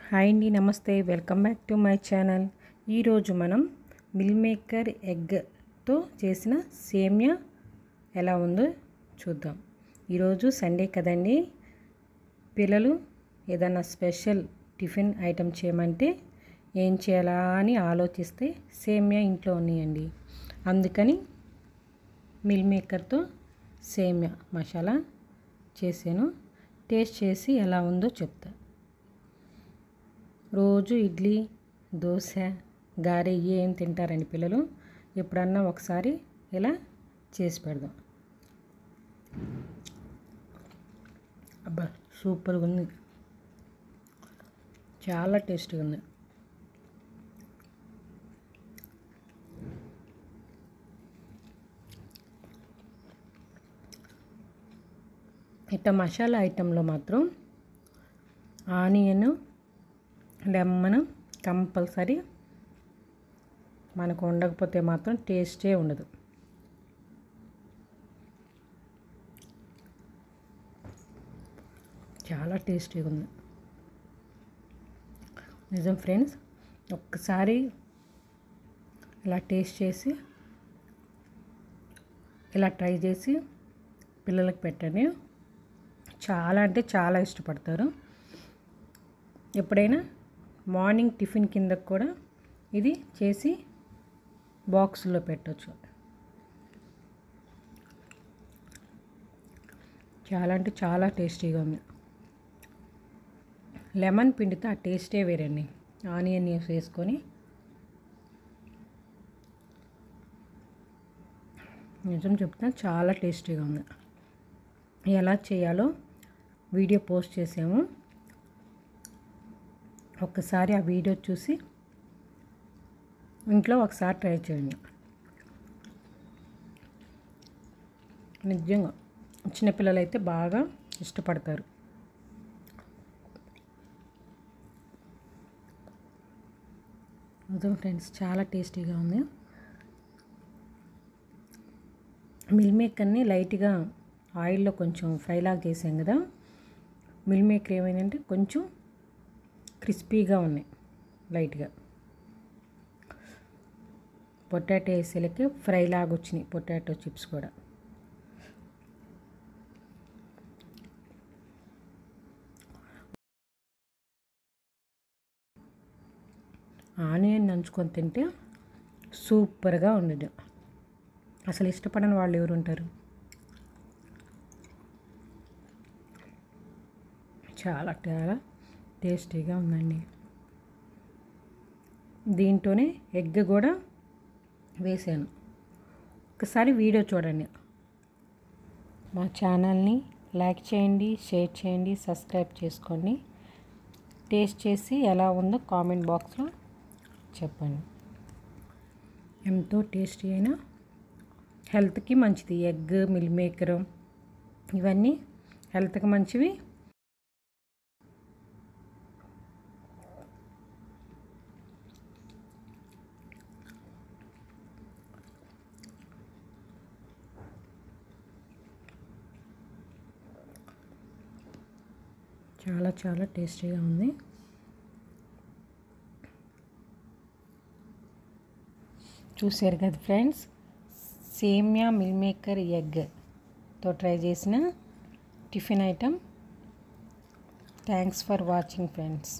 Hi అండి, నమస్తే. Welcome back to my channel. ఈరోజు మనం మిల్ మేకర్ ఎగ్తో చేసిన సేమియా ఎలా ఉందో చూద్దాం. ఈరోజు సండే కదండి, పిల్లలు ఏదైనా స్పెషల్ టిఫిన్ ఐటెం చేయమంటే ఏం చేయాలా అని ఆలోచిస్తే సేమియా ఇంట్లో ఉన్నాయండి. అందుకని మిల్ మేకర్తో సేమియా మసాలా చేసాను. టేస్ట్ చేసి ఎలా ఉందో చెప్తా. రోజు ఇడ్లీ, దోశ, గారె ఏం తింటారండి పిల్లలు. ఎప్పుడన్నా ఒకసారి ఇలా చేసి పెడదాం. అబ్బా, సూపర్గా ఉంది, చాలా టేస్ట్గా ఉంది. ఇట్లా మసాలా ఐటెంలో మాత్రం ఆనియన్, లెమన్ కంపల్సరీ. మనకు ఉండకపోతే మాత్రం టేస్టే ఉండదు. చాలా టేస్టీగా ఉంది నిజం ఫ్రెండ్స్. ఒక్కసారి ఇలా టేస్ట్ చేసి ఇలా ట్రై చేసి పిల్లలకు పెట్టండి. చాలా అంటే చాలా ఇష్టపడతారు. ఎప్పుడైనా మార్నింగ్ టిఫిన్ కిందకు కూడా ఇది చేసి బాక్సుల్లో పెట్టవచ్చు. చాలా అంటే చాలా టేస్టీగా ఉంది. లెమన్ పిండితో ఆ టేస్టే వేరండి. ఆనియన్ వేసుకొని నిజం చెప్తున్నా, చాలా టేస్టీగా ఉంది. ఎలా చేయాలో వీడియో పోస్ట్ చేసాము. ఒక్కసారి ఆ వీడియో చూసి ఇంట్లో ఒకసారి ట్రై చేయండి. నిజంగా చిన్నపిల్లలు అయితే బాగా ఇష్టపడతారు. నిజం ఫ్రెండ్స్, చాలా టేస్టీగా ఉంది. మిల్ మేకర్ని లైట్గా ఆయిల్లో కొంచెం ఫ్రైలాగా చేసాం కదా. మిల్ మేకర్ ఏమైందంటే కొంచెం క్రిస్పీగా ఉన్నాయి లైట్గా. పొటాటో వేసేలకి ఫ్రై లాగా వచ్చినాయి పొటాటో చిప్స్ కూడా. ఆనియన్ నంచుకొని తింటే సూపర్గా ఉండదు. అసలు ఇష్టపడని వాళ్ళు ఎవరు ఉంటారు. చాలా చాలా టేస్టీగా ఉందండి. దీంట్లోనే ఎగ్ కూడా వేసాను. ఒకసారి వీడియో చూడండి. మా ఛానల్ని లైక్ చేయండి, షేర్ చేయండి, సబ్స్క్రైబ్ చేసుకోండి. టేస్ట్ చేసి ఎలా ఉందో కామెంట్ బాక్స్లో చెప్పండి. ఎంతో టేస్టీ అయినా హెల్త్కి మంచిది. ఎగ్, మిల్ మేకర్ ఇవన్నీ హెల్త్కి మంచివి. చాలా చాలా టేస్టీగా ఉంది. చూసారు కదా ఫ్రెండ్స్, సేమియా మిల్ మేకర్ ఎగ్తో ట్రై చేసిన tiffin item. Thanks for watching friends.